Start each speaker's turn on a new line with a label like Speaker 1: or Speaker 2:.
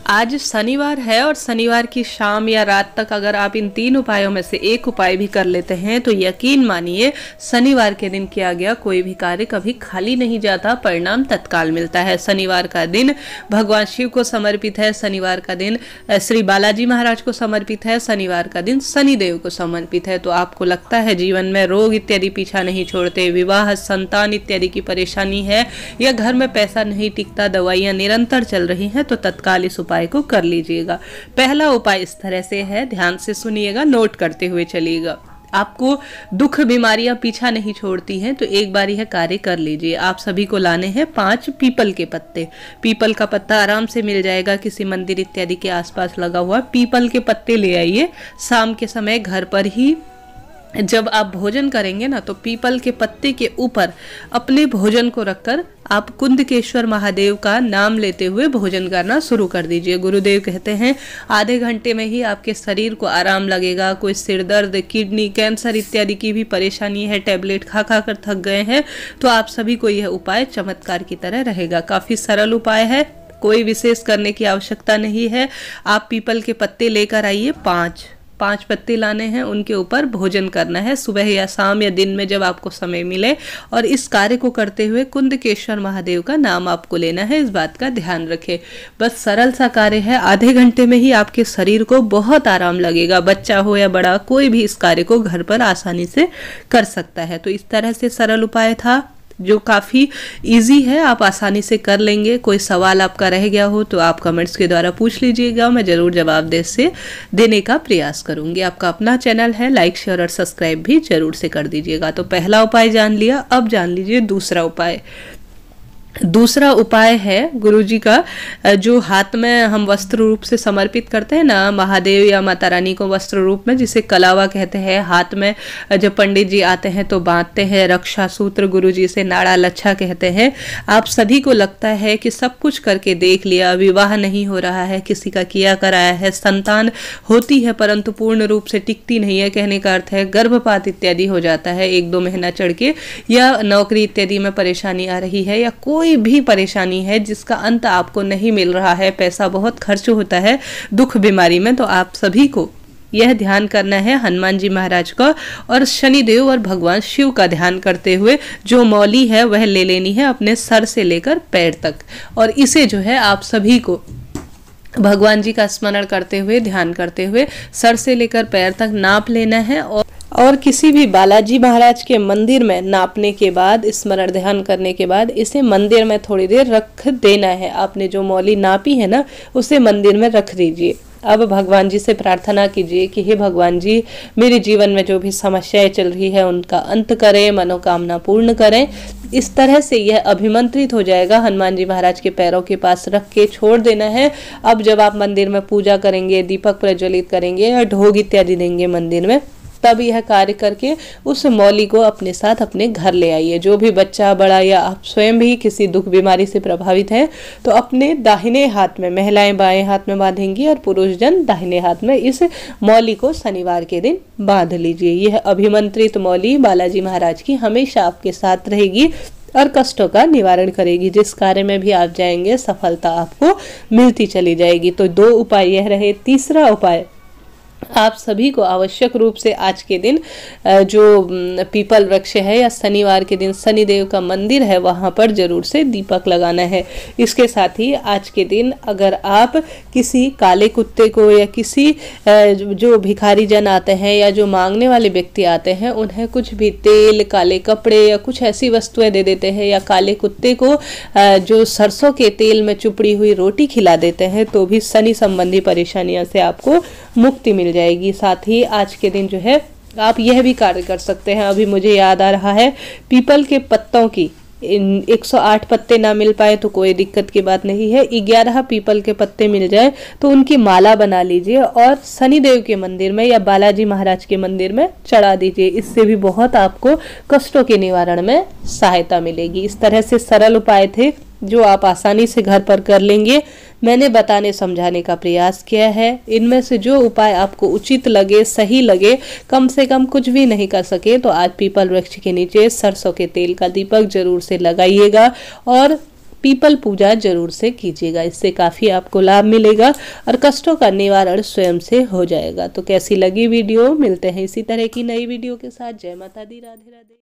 Speaker 1: आज शनिवार है और शनिवार की शाम या रात तक अगर आप इन 3 उपायों में से एक उपाय भी कर लेते हैं तो यकीन मानिए शनिवार के दिन किया गया कोई भी कार्य कभी खाली नहीं जाता, परिणाम तत्काल मिलता है। शनिवार का दिन भगवान शिव को समर्पित है, शनिवार का दिन श्री बालाजी महाराज को समर्पित है, शनिवार का दिन शनिदेव को समर्पित है। तो आपको लगता है जीवन में रोग इत्यादि पीछा नहीं छोड़ते, विवाह संतान इत्यादि की परेशानी है या घर में पैसा नहीं टिकता, दवाइयां निरंतर चल रही हैं, तो तत्काल इस उपाय को कर लीजिएगा। पहला उपाय इस तरह से है, ध्यान से सुनिएगा, नोट करते हुए चलिएगा। आपको दुख बीमारियां पीछा नहीं छोड़ती हैं तो एक बार यह कार्य कर लीजिए। आप सभी को लाने हैं 5 पीपल के पत्ते। पीपल का पत्ता आराम से मिल जाएगा, किसी मंदिर इत्यादि के आसपास लगा हुआ पीपल के पत्ते ले आइए। शाम के समय घर पर ही जब आप भोजन करेंगे ना तो पीपल के पत्ते के ऊपर अपने भोजन को रखकर आप कुंदकेश्वर महादेव का नाम लेते हुए भोजन करना शुरू कर दीजिए। गुरुदेव कहते हैं आधे घंटे में ही आपके शरीर को आराम लगेगा। कोई सिर दर्द, किडनी, कैंसर इत्यादि की भी परेशानी है, टैबलेट खा खा कर थक गए हैं, तो आप सभी को यह उपाय चमत्कार की तरह रहेगा। काफी सरल उपाय है, कोई विशेष करने की आवश्यकता नहीं है। आप पीपल के पत्ते लेकर आइए, 5 पत्ते लाने हैं, उनके ऊपर भोजन करना है सुबह या शाम या दिन में जब आपको समय मिले। और इस कार्य को करते हुए कुंदकेश्वर महादेव का नाम आपको लेना है, इस बात का ध्यान रखें। बस सरल सा कार्य है, आधे घंटे में ही आपके शरीर को बहुत आराम लगेगा। बच्चा हो या बड़ा, कोई भी इस कार्य को घर पर आसानी से कर सकता है। तो इस तरह से सरल उपाय था जो काफ़ी इजी है, आप आसानी से कर लेंगे। कोई सवाल आपका रह गया हो तो आप कमेंट्स के द्वारा पूछ लीजिएगा, मैं ज़रूर जवाब देने का प्रयास करूंगी। आपका अपना चैनल है, लाइक शेयर और सब्सक्राइब भी जरूर से कर दीजिएगा। तो पहला उपाय जान लिया, अब जान लीजिए दूसरा उपाय। दूसरा उपाय है गुरुजी का, जो हाथ में हम वस्त्र रूप से समर्पित करते हैं ना महादेव या माता रानी को वस्त्र रूप में, जिसे कलावा कहते हैं। हाथ में जब पंडित जी आते हैं तो बांधते हैं, रक्षा सूत्र गुरुजी से नाड़ा लच्छा कहते हैं। आप सभी को लगता है कि सब कुछ करके देख लिया, विवाह नहीं हो रहा है, किसी का किया कराया है, संतान होती है परंतु पूर्ण रूप से टिकती नहीं है, कहने का अर्थ है गर्भपात इत्यादि हो जाता है 1-2 महीना चढ़ के, या नौकरी इत्यादि में परेशानी आ रही है, या कोई भी परेशानी है जिसका अंत आपको नहीं मिल रहा है, पैसा बहुत खर्च होता है दुख बीमारी में, तो आप सभी को यह ध्यान करना है हनुमान जी महाराज का और शनिदेव और भगवान शिव का ध्यान करते हुए जो मौली है वह ले लेनी है अपने सर से लेकर पैर तक। और इसे जो है आप सभी को भगवान जी का स्मरण करते हुए, ध्यान करते हुए सर से लेकर पैर तक नाप लेना है। और किसी भी बालाजी महाराज के मंदिर में नापने के बाद, स्मरण ध्यान करने के बाद इसे मंदिर में थोड़ी देर रख देना है। आपने जो मौली नापी है ना उसे मंदिर में रख दीजिए। अब भगवान जी से प्रार्थना कीजिए कि हे भगवान जी, मेरे जीवन में जो भी समस्याएं चल रही है उनका अंत करें, मनोकामना पूर्ण करें। इस तरह से यह अभिमंत्रित हो जाएगा, हनुमान जी महाराज के पैरों के पास रख के छोड़ देना है। अब जब आप मंदिर में पूजा करेंगे, दीपक प्रज्वलित करेंगे या ढोग इत्यादि देंगे मंदिर में, तब यह कार्य करके उस मौली को अपने साथ अपने घर ले आइए। जो भी बच्चा, बड़ा या आप स्वयं भी किसी दुख बीमारी से प्रभावित हैं तो अपने दाहिने हाथ में, महिलाएं बाएं हाथ में बांधेंगी और पुरुष जन दाहिने हाथ में इस मौली को शनिवार के दिन बांध लीजिए। यह अभिमंत्रित मौली बालाजी महाराज की हमेशा आपके साथ रहेगी और कष्टों का निवारण करेगी। जिस कार्य में भी आप जाएंगे सफलता आपको मिलती चली जाएगी। तो 2 उपाय यह रहे। तीसरा उपाय, आप सभी को आवश्यक रूप से आज के दिन जो पीपल वृक्ष है या शनिवार के दिन शनिदेव का मंदिर है वहां पर जरूर से दीपक लगाना है। इसके साथ ही आज के दिन अगर आप किसी काले कुत्ते को या किसी जो भिखारी जन आते हैं या जो मांगने वाले व्यक्ति आते हैं उन्हें कुछ भी तेल, काले कपड़े या कुछ ऐसी वस्तुएं दे देते हैं, या काले कुत्ते को जो सरसों के तेल में चुपड़ी हुई रोटी खिला देते हैं, तो भी शनि संबंधी परेशानियों से आपको मुक्ति मिल जाएगी। साथ ही आज के दिन जो है आप यह भी कार्य कर सकते हैं। अभी मुझे याद आ रहा है, पीपल के पत्तों की 108 पत्ते ना मिल पाए तो कोई दिक्कत की बात नहीं है, 11 पीपल के पत्ते मिल जाए तो उनकी माला बना लीजिए और शनिदेव के मंदिर में या बालाजी महाराज के मंदिर में चढ़ा दीजिए। इससे भी बहुत आपको कष्टों के निवारण में सहायता मिलेगी। इस तरह से सरल उपाय थे जो आप आसानी से घर पर कर लेंगे। मैंने बताने समझाने का प्रयास किया है। इनमें से जो उपाय आपको उचित लगे, सही लगे, कम से कम कुछ भी नहीं कर सके तो आज पीपल वृक्ष के नीचे सरसों के तेल का दीपक जरूर से लगाइएगा और पीपल पूजा जरूर से कीजिएगा, इससे काफ़ी आपको लाभ मिलेगा और कष्टों का निवारण स्वयं से हो जाएगा। तो कैसी लगी वीडियो, मिलते हैं इसी तरह की नई वीडियो के साथ। जय माता दी, राधे राधे।